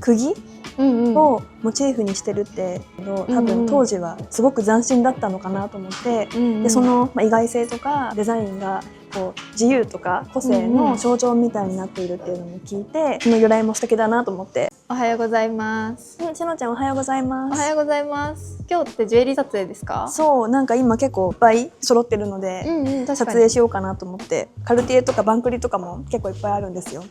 釘をモチーフにしてるって多分当時はすごく斬新だったのかなと思って、でその意外性とかデザインがこう自由とか個性の象徴みたいになっているっていうのも聞いて、その由来も素敵だなと思って。おはようございます。しのちゃんおはようございます。おはようございます。今日ってジュエリー撮影ですか？そう、なんか今結構いっぱい揃ってるので、撮影しようかなと思って。カルティエとかバンクリとかも結構いっぱいあるんですよ。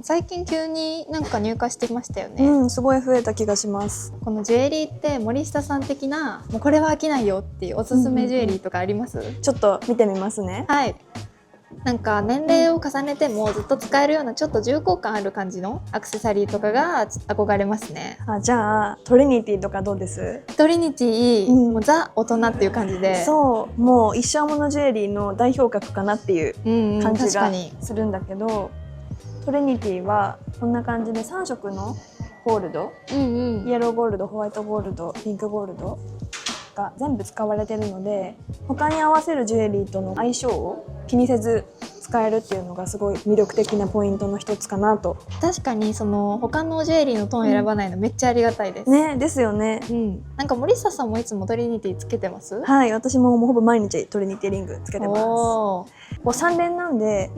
最近急になんか入荷してきましたよね。すごい増えた気がします。このジュエリーって森下さん的なもうこれは飽きないよっていうおすすめジュエリーとかあります？ちょっと見てみますね。はい。なんか年齢を重ねてもずっと使えるようなちょっと重厚感ある感じのアクセサリーとかが憧れますね。じゃあトリニティとかどうです？トリニティ、もうザ大人っていう感じで、そうもう一生ものジュエリーの代表格かなっていう感じがするんだけど、トリニティはこんな感じで3色のゴールド、イエローゴールド、ホワイトゴールド、ピンクゴールドが全部使われてるので、他に合わせるジュエリーとの相性を気にせず使えるっていうのがすごい魅力的なポイントの一つかなと。確かにその他のジュエリーのトーン選ばないのめっちゃありがたいです。ね、ですよね。なんか森下さんもいつもトリニティつけてます？はい、私もほぼ毎日トリニティリングつけてます。こう3連なんで、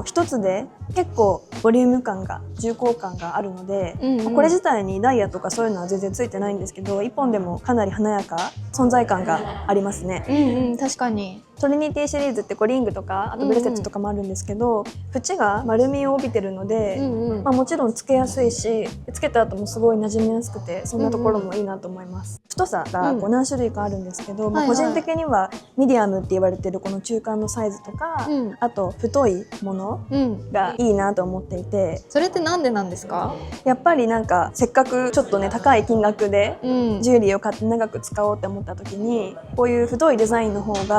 一つで結構ボリューム感が重厚感があるので、これ自体にダイヤとかそういうのは全然ついてないんですけど、1本でもかなり華やか存在感がありますね。確かにトリニティシリーズってリングとかあとブレスレットとかもあるんですけど、縁が丸みを帯びてるので、もちろんつけやすいし、つけた後もすごい馴染みやすくて、そんなところもいいなと思います。太さが何種類かあるんですけど、個人的にはミディアムって言われてるこの中間のサイズとか、あと太いものがいいなと思っていて。それってなんでなんですか？やっぱりなんかせっかくちょっとね高い金額でジュエリーを買って長く使おうって思った時に、こういう太いデザインの方が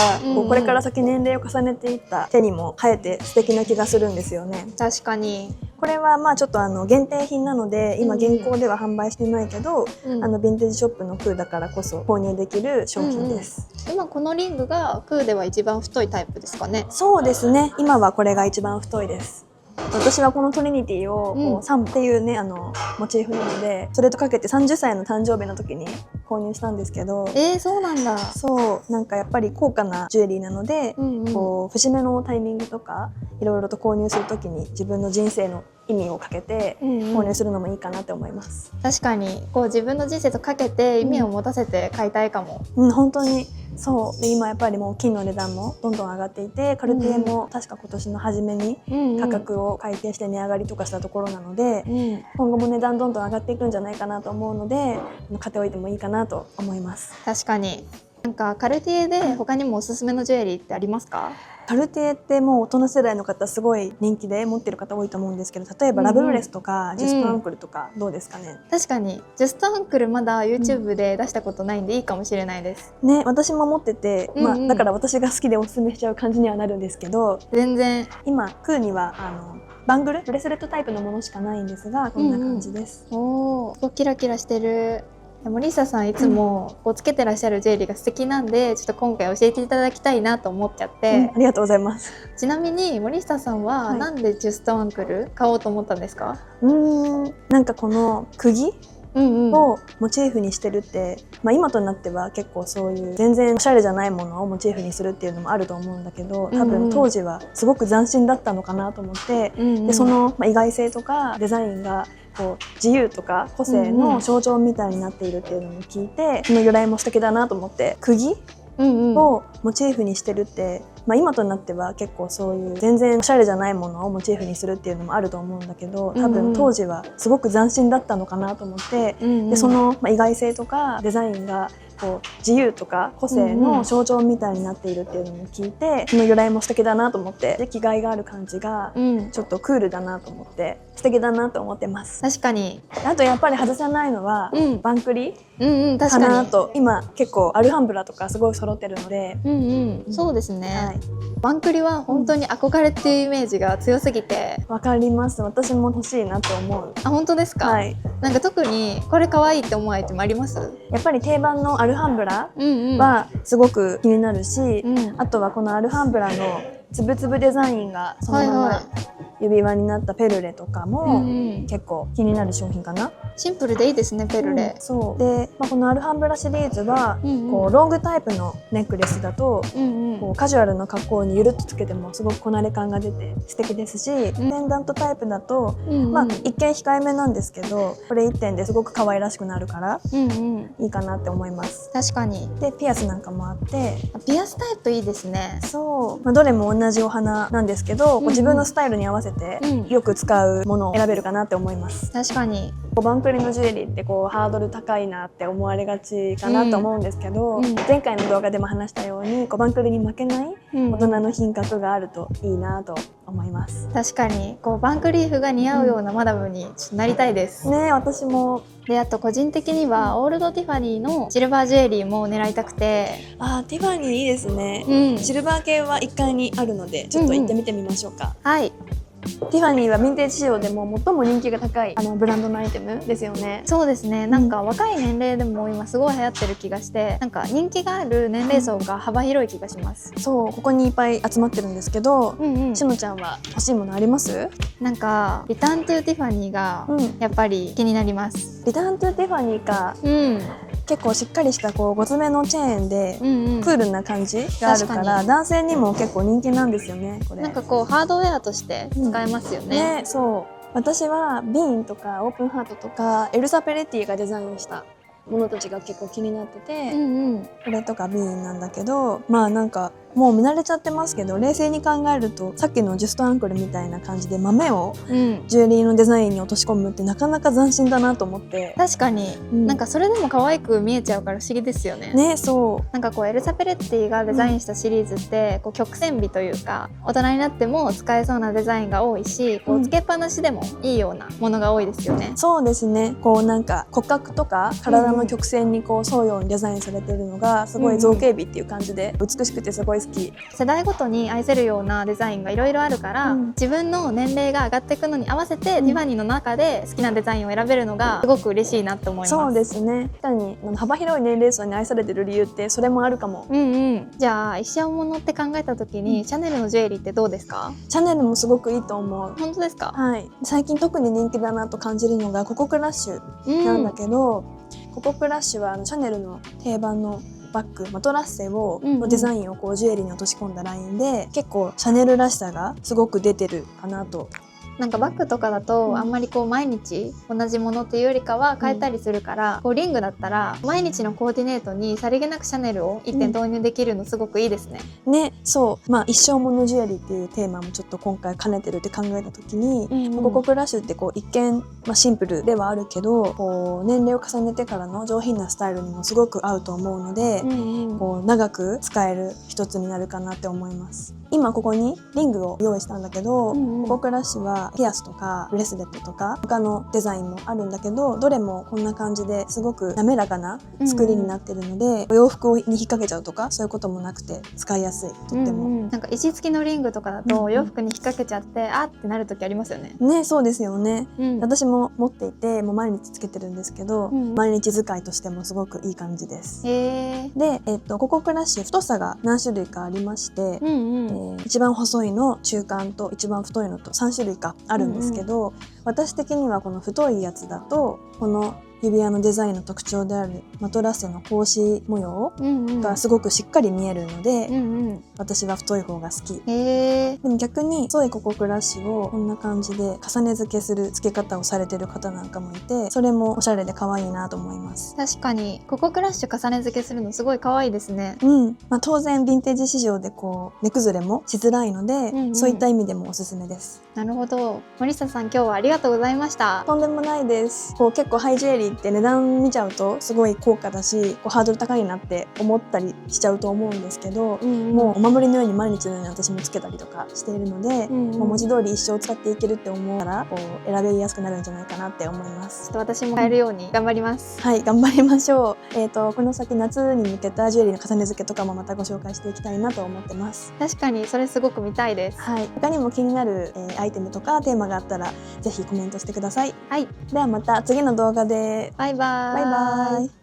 これから先年齢を重ねていった手にも生えて素敵な気がするんですよね。確かに。これはちょっと限定品なので今現行では販売してないけど、ヴィンテージショップのクーだからこそ購入できる商品です。今このリングがクーでは一番太いタイプですかね？そうですね、今はこれが一番太いです。私はこのトリニティを3っていうねモチーフなので、それとかけて30歳の誕生日の時に購入したんですけど。そうなんだ。そうなんかやっぱり高価なジュエリーなので、こう節目のタイミングとかいろいろと購入する時に自分の人生の意味をかけて購入するのもいいかなって思います。確かにこう自分の人生とかけて意味を持たせて買いたいかも。本当にそうで、今やっぱりもう金の値段もどんどん上がっていて、カルティエも確か今年の初めに価格を改定して値上がりとかしたところなので、今後も値段どんどん上がっていくんじゃないかなと思うので、買っておいてもいいかなと思います。確かに。なんかカルティエで他にもおすすめのジュエリーってありますか？カルティエってもう大人世代の方すごい人気で持ってる方多いと思うんですけど、例えばラブブレスとかジャストアンクルとかどうですかね？確かにジャストアンクルまだ YouTube で出したことないんでいいかもしれないですね。私も持ってて、だから私が好きでおすすめしちゃう感じにはなるんですけど、全然今クーにはバングルブレスレットタイプのものしかないんですが、こんな感じです。キラキラしてる。森下さんいつもこうつけてらっしゃるジュエリーが素敵なんで、ちょっと今回教えていただきたいなと思っちゃって、ありがとうございます。ちなみに森下さんはなんでジャストアンクル買おうと思ったんですか？なんかこの釘をモチーフにしてるって、今となっては結構そういう全然おしゃれじゃないものをモチーフにするっていうのもあると思うんだけど、多分当時はすごく斬新だったのかなと思って、でその意外性とかデザインがこう自由とか個性の象徴みたいになっているっていうのも聞いて、その由来も素敵だなと思って。釘をモチーフにしてるって、今となっては結構そういう全然おしゃれじゃないものをモチーフにするっていうのもあると思うんだけど、多分当時はすごく斬新だったのかなと思って、でその意外性とかデザインがこう自由とか個性の象徴みたいになっているっていうのも聞いて、その由来も素敵だなと思って、で気概がある感じがちょっとクールだなと思って素敵だなと思ってます。確かに。あとやっぱり外せないのはバンクリかなと。今結構アルハンブラとかすごい揃ってるので。そうですね。バンクリは本当に憧れっていうイメージが強すぎて。わかります。私も欲しいなと思う。本当ですか？はい。なんか特にこれ可愛いって思うアイテムあります？やっぱり定番のアルハンブラはすごく気になるし、あとはこのアルハンブラのつぶつぶデザインがそのまま指輪になったペルレとかも結構気になる商品かな。シンプルでいいですね、ペルレ。そうで、このアルハンブラシリーズは、こうロングタイプのネックレスだと、こうカジュアルな格好にゆるっとつけてもすごくこなれ感が出て素敵ですし、ペンダントタイプだと、一見控えめなんですけど、これ1点ですごく可愛らしくなるからいいかなって思います。確かに。でピアスなんかもあって、ピアスタイプいいですね。そう、どれも同じお花なんですけど、こう自分のスタイルに合わせてよく使うものを選べるかなって思います。確かに。バンクリのジュエリーってこうハードル高いなって思われがちかなと思うんですけど、前回の動画でも話したようにバンクリに負けない大人の品格があるといいなと思います。確かにこうバンクリーフが似合うようなマダムになりたいです。ね、私も。であと個人的にはオールドティファニーのシルバージュエリーも狙いたくて。ティファニーいいですね。シルバー系は1階にあるのでちょっと行ってみてみましょうか。はい。ティファニーはヴィンテージ仕様でも最も人気が高いブランドのアイテムですよね。そうですね。なんか若い年齢でも今すごい流行ってる気がして、なんか人気がある年齢層が幅広い気がします。そう、ここにいっぱい集まってるんですけど、しのちゃんは欲しいものあります？なんかリターントゥティファニーがやっぱり気になります。リターントゥティファニーか。結構しっかりしたこうごつめのチェーンでクールな感じがあるから、男性にも結構人気なんですよね。これなんかこうハードウェアとして使えますよね。そう、私はビーンとかオープンハートとかエルサ・ペレッティがデザインしたものたちが結構気になってて、これとかビーンなんだけど、なんかもう見慣れちゃってますけど、冷静に考えるとさっきのジュストアンクルみたいな感じで豆をジュエリーのデザインに落とし込むってなかなか斬新だなと思って。確かに、なんかそれでも可愛く見えちゃうから不思議ですよね。ね、そう。なんかこうエルサ・ペレッティがデザインしたシリーズって、こう曲線美というか大人になっても使えそうなデザインが多いし、こうつけっぱなしでもいいようなものが多いですよね。そうですね。こうなんか骨格とか体の曲線にこう沿うようにデザインされてるのがすごい造形美っていう感じで美しくてすごい好き。世代ごとに愛せるようなデザインがいろいろあるから、自分の年齢が上がっていくのに合わせて、ティファニーの中で好きなデザインを選べるのがすごく嬉しいなって思います。そうですね。確かに幅広い年齢層に愛されてる理由ってそれもあるかも。じゃあ一生ものって考えた時に、シャネルのジュエリーってどうですか？シャネルもすごくいいと思う。本当ですか？はい。最近特に人気だなと感じるのがココクラッシュなんだけど、ココクラッシュはシャネルの定番のバッグマトラッセのデザインをこうジュエリーに落とし込んだラインで、結構シャネルらしさがすごく出てるかなと。なんかバッグとかだとあんまりこう毎日同じものっていうよりかは変えたりするから、こうリングだったら毎日のコーディネートにさりげなくシャネルを1点導入できるのすごくいいですね。ね、そう。一生ものジュエリーっていうテーマもちょっと今回兼ねてるって考えた時に、ココクラッシュってこう一見、シンプルではあるけど、こう年齢を重ねてからの上品なスタイルにもすごく合うと思うので、こう長く使える一つになるかなって思います。今ここにリングを用意したんだけど、ココクラッシュはピアスとかブレスレットとか他のデザインもあるんだけど、どれもこんな感じですごく滑らかな作りになってるので、洋服に引っ掛けちゃうとかそういうこともなくて使いやすい。とっても、なんか石付きのリングとかだと洋服に引っ掛けちゃってあってなる時ありますよね。ね、そうですよね。私も持っていてもう毎日つけてるんですけど、毎日使いとしてもすごくいい感じです。で、ココクラッシュ太さが何種類かありまして、一番細いの、中間と一番太いのと3種類かあるんですけど、私的にはこの太いやつだとこの指輪のデザインの特徴であるマトラッセの格子模様がすごくしっかり見えるので、私は太い方が好き。でも逆に細いココクラッシュをこんな感じで重ね付けする付け方をされてる方なんかもいて、それもおしゃれで可愛いなと思います。確かにココクラッシュ重ね付けするのすごい可愛いですね。当然ヴィンテージ市場でこう値崩れもしづらいので、そういった意味でもおすすめです。なるほど。森下さん、今日はありがとうございました。とんでもないです。こう結構ハイジュエリーって値段見ちゃうとすごい高価だし、こうハードル高いなって思ったりしちゃうと思うんですけど、もうお守りのように毎日のように私もつけたりとかしているので、もう文字通り一生使っていけるって思うからこう選びやすくなるんじゃないかなって思います。ちょっと私も買えるように頑張ります。はい、頑張りましょう。この先夏に向けたジュエリーの重ね付けとかもまたご紹介していきたいなと思ってます。確かにそれすごく見たいです。はい、他にも気になる、アイテムとかテーマがあったらぜひコメントしてください。はい、ではまた次の動画で。バイバーイ。バイバイ。